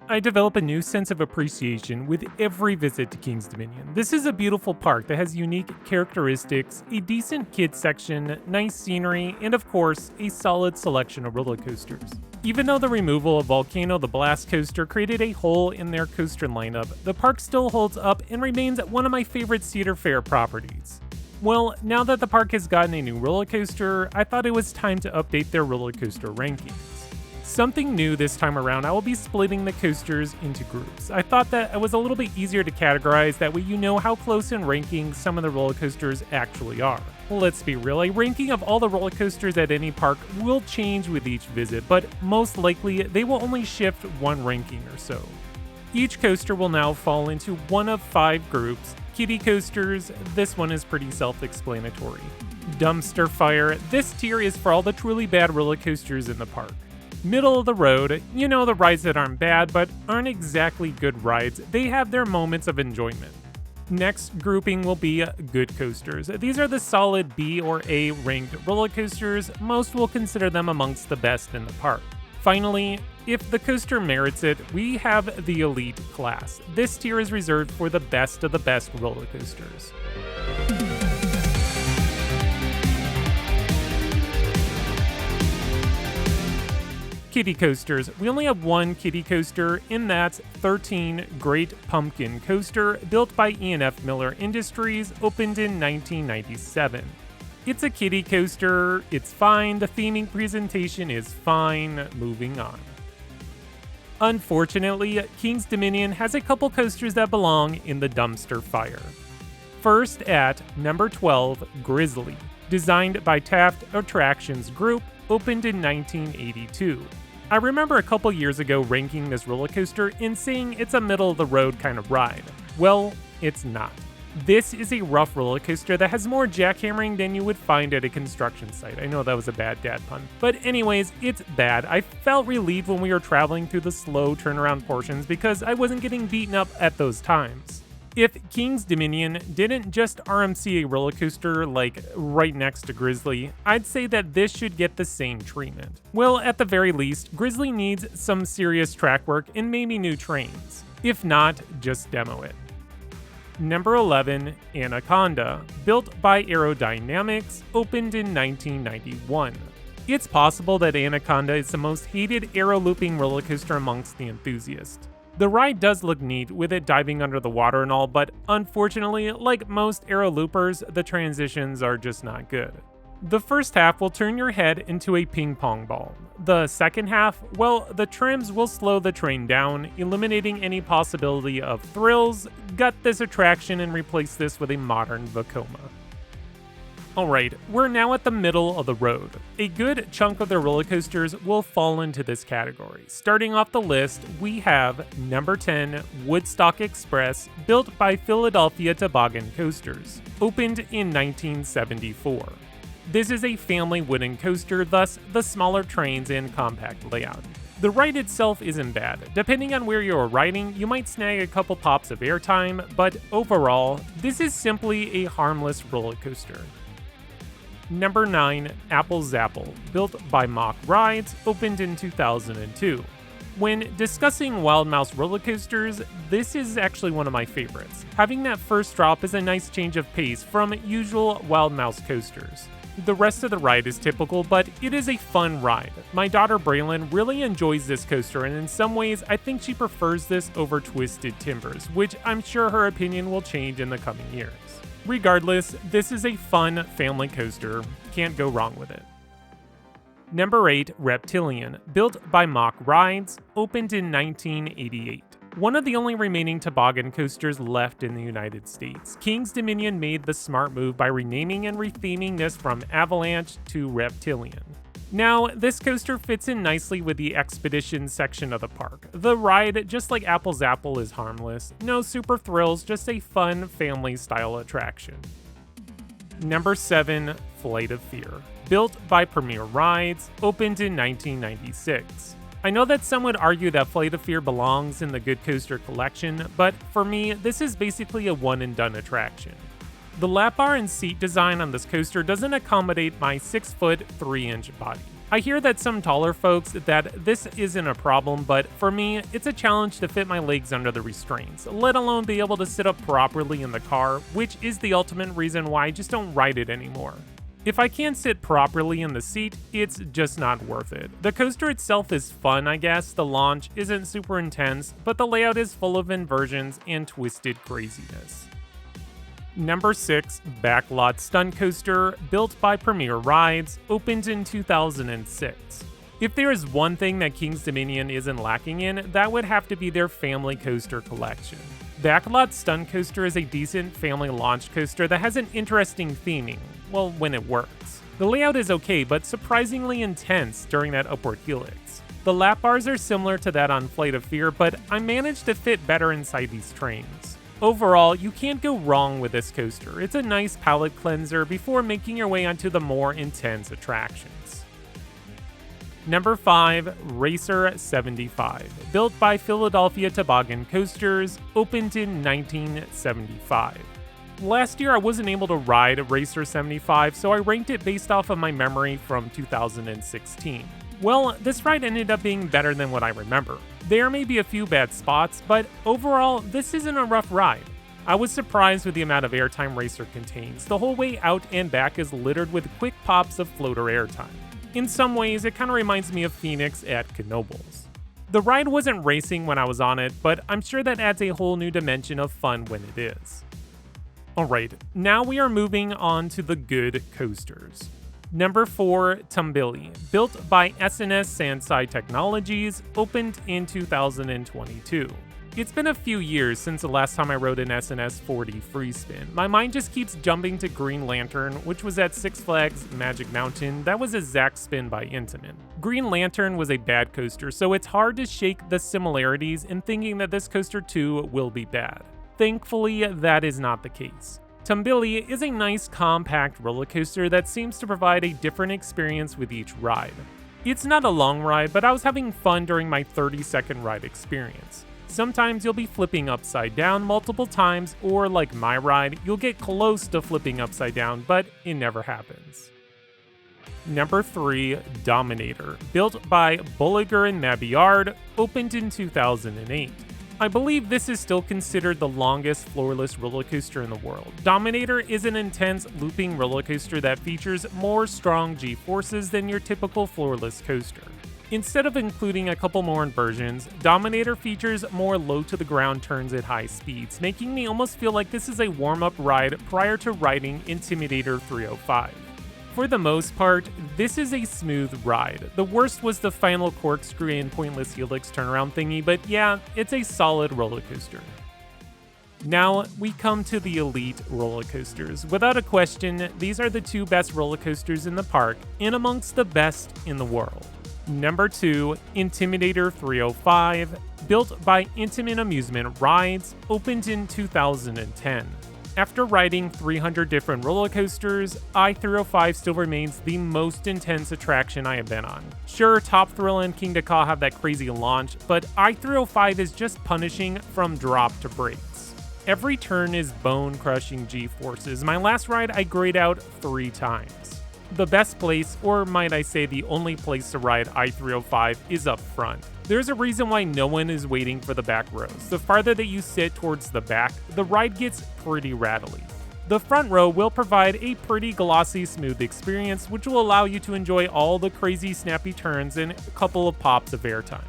I develop a new sense of appreciation with every visit to King's Dominion. This is a beautiful park that has unique characteristics, a decent kids section, nice scenery, and of course, a solid selection of roller coasters. Even though the removal of Volcano the Blast Coaster created a hole in their coaster lineup, the park still holds up and remains one of my favorite Cedar Fair properties. Well, now that the park has gotten a new roller coaster, I thought it was time to update their roller coaster rankings. Something new this time around, I will be splitting the coasters into groups. I thought that it was a little bit easier to categorize, that way you know how close in ranking some of the roller coasters actually are. Well, let's be real, a ranking of all the roller coasters at any park will change with each visit, but most likely they will only shift one ranking or so. Each coaster will now fall into one of 5 groups. Kiddie coasters, this one is pretty self-explanatory. Dumpster fire, this tier is for all the truly bad roller coasters in the park. Middle of the road, you know, the rides that aren't bad but aren't exactly good rides, they have their moments of enjoyment. Next grouping will be good coasters. These are the solid B or A ranked roller coasters, most will consider them amongst the best in the park. Finally, if the coaster merits it, we have the elite class. This tier is reserved for the best of the best roller coasters. Kiddie coasters. We only have one kiddie coaster, and that's 13 Great Pumpkin Coaster, built by E&F Miller Industries, opened in 1997. It's a kiddie coaster, it's fine, the theming presentation is fine, moving on. Unfortunately, King's Dominion has a couple coasters that belong in the dumpster fire. First at number 12, Grizzly, designed by Taft Attractions Group, opened in 1982. I remember a couple years ago ranking this roller coaster and saying it's a middle-of-the-road kind of ride. Well, it's not. This is a rough roller coaster that has more jackhammering than you would find at a construction site. I know that was a bad dad pun. But anyways, it's bad. I felt relieved when we were traveling through the slow turnaround portions because I wasn't getting beaten up at those times. If King's Dominion didn't just RMC a roller coaster like right next to Grizzly, I'd say that this should get the same treatment. Well, at the very least, Grizzly needs some serious track work and maybe new trains. If not, just demo it. Number 11, Anaconda, built by Aerodynamics, opened in 1991. It's possible that Anaconda is the most hated aero looping roller coaster amongst the enthusiasts. The ride does look neat with it diving under the water and all, but unfortunately, like most aero loopers, the transitions are just not good. The first half will turn your head into a ping pong ball. The second half, well, the trims will slow the train down, eliminating any possibility of thrills, gut this attraction and replace this with a modern Vekoma. Alright, we're now at the middle of the road. A good chunk of the roller coasters will fall into this category. Starting off the list, we have number 10, Woodstock Express, built by Philadelphia Toboggan Coasters, opened in 1974. This is a family wooden coaster, thus the smaller trains and compact layout. The ride itself isn't bad. Depending on where you're riding, you might snag a couple pops of airtime, but overall, this is simply a harmless roller coaster. Number 9, Apple Zapple, built by Mock Rides, opened in 2002. When discussing Wild Mouse roller coasters, this is actually one of my favorites. Having that first drop is a nice change of pace from usual Wild Mouse coasters. The rest of the ride is typical, but it is a fun ride. My daughter Braylon really enjoys this coaster, and in some ways, I think she prefers this over Twisted Timbers, which I'm sure her opinion will change in the coming years. Regardless, this is a fun family coaster, can't go wrong with it. Number 8, Reptilian, built by Mock Rides, opened in 1988. One of the only remaining toboggan coasters left in the United States, King's Dominion made the smart move by renaming and retheming this from Avalanche to Reptilian. Now, this coaster fits in nicely with the Expedition section of the park. The ride, just like Apple Zapple, is harmless. No super thrills, just a fun family-style attraction. Number 7, Flight of Fear, built by Premier Rides, opened in 1996. I know that some would argue that Flight of Fear belongs in the Good Coaster collection, but for me, this is basically a one-and-done attraction. The lap bar and seat design on this coaster doesn't accommodate my 6 foot 3 inch body. I hear that some taller folks that this isn't a problem, but for me, it's a challenge to fit my legs under the restraints, let alone be able to sit up properly in the car, which is the ultimate reason why I just don't ride it anymore. If I can't sit properly in the seat, it's just not worth it. The coaster itself is fun, I guess, the launch isn't super intense, but the layout is full of inversions and twisted craziness. Number 6, Backlot Stunt Coaster, built by Premier Rides, opened in 2006. If there is one thing that King's Dominion isn't lacking in, that would have to be their family coaster collection. Backlot Stunt Coaster is a decent family launch coaster that has an interesting theming, well, when it works. The layout is okay, but surprisingly intense during that upward helix. The lap bars are similar to that on Flight of Fear, but I managed to fit better inside these trains. Overall, you can't go wrong with this coaster. It's a nice palate cleanser before making your way onto the more intense attractions. Number 5, Racer 75, built by Philadelphia Toboggan Coasters, opened in 1975. Last year I wasn't able to ride Racer 75, so I ranked it based off of my memory from 2016. Well, this ride ended up being better than what I remember. There may be a few bad spots, but overall, this isn't a rough ride. I was surprised with the amount of airtime Racer contains. The whole way out and back is littered with quick pops of floater airtime. In some ways, it kind of reminds me of Phoenix at Knoebels. The ride wasn't racing when I was on it, but I'm sure that adds a whole new dimension of fun when it is. Alright, now we are moving on to the good coasters. Number 4, Tumbili, built by SNS Sandside Technologies, opened in 2022. It's been a few years since the last time I rode an SNS 4D free spin. My mind just keeps jumping to Green Lantern, which was at Six Flags Magic Mountain. That was a Zack spin by Intamin. Green Lantern was a bad coaster, so it's hard to shake the similarities in thinking that this coaster too will be bad. Thankfully, that is not the case. Tumbili is a nice compact roller coaster that seems to provide a different experience with each ride. It's not a long ride, but I was having fun during my 30-second ride experience. Sometimes you'll be flipping upside down multiple times, or like my ride, you'll get close to flipping upside down, but it never happens. Number 3, Dominator, built by Bolliger and Mabillard, opened in 2008. I believe this is still considered the longest floorless roller coaster in the world. Dominator is an intense looping roller coaster that features more strong G-forces than your typical floorless coaster. Instead of including a couple more inversions, Dominator features more low-to-the-ground turns at high speeds, making me almost feel like this is a warm-up ride prior to riding Intimidator 305. For the most part, this is a smooth ride. The worst was the final corkscrew and pointless helix turnaround thingy, but yeah, it's a solid roller coaster. Now, we come to the elite roller coasters. Without a question, these are the two best roller coasters in the park, and amongst the best in the world. Number 2, Intimidator 305, built by Intamin Amusement Rides, opened in 2010. After riding 300 different roller coasters, I-305 still remains the most intense attraction I have been on. Sure, Top Thrill and King Ka have that crazy launch, but I-305 is just punishing from drop to brakes. Every turn is bone-crushing G-forces. My last ride I grayed out 3 times. The best place, or might I say the only place to ride I-305, is up front. There's a reason why no one is waiting for the back rows. The farther that you sit towards the back, the ride gets pretty rattly. The front row will provide a pretty glossy, smooth experience, which will allow you to enjoy all the crazy snappy turns and a couple of pops of airtime.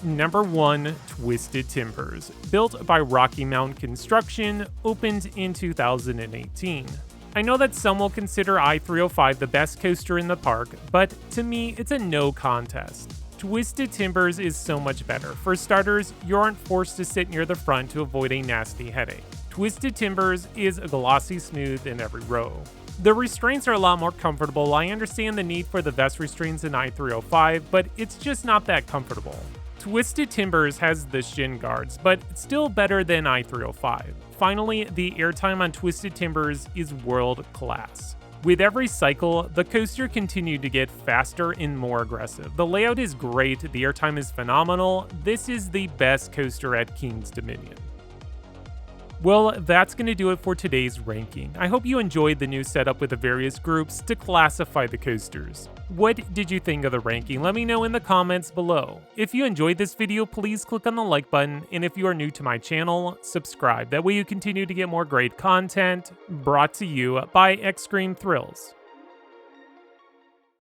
Number 1, Twisted Timbers, built by Rocky Mountain Construction, opened in 2018. I know that some will consider I-305 the best coaster in the park, but to me, it's a no contest. Twisted Timbers is so much better. For starters, you aren't forced to sit near the front to avoid a nasty headache. Twisted Timbers is glossy smooth in every row. The restraints are a lot more comfortable. I understand the need for the vest restraints in I-305, but it's just not that comfortable. Twisted Timbers has the shin guards, but it's still better than I-305. Finally, the airtime on Twisted Timbers is world class. With every cycle, the coaster continued to get faster and more aggressive. The layout is great, the airtime is phenomenal. This is the best coaster at King's Dominion. Well, that's going to do it for today's ranking. I hope you enjoyed the new setup with the various groups to classify the coasters. What did you think of the ranking? Let me know in the comments below. If you enjoyed this video, please click on the like button, and if you are new to my channel, subscribe. That way you continue to get more great content brought to you by Extreme Thrills.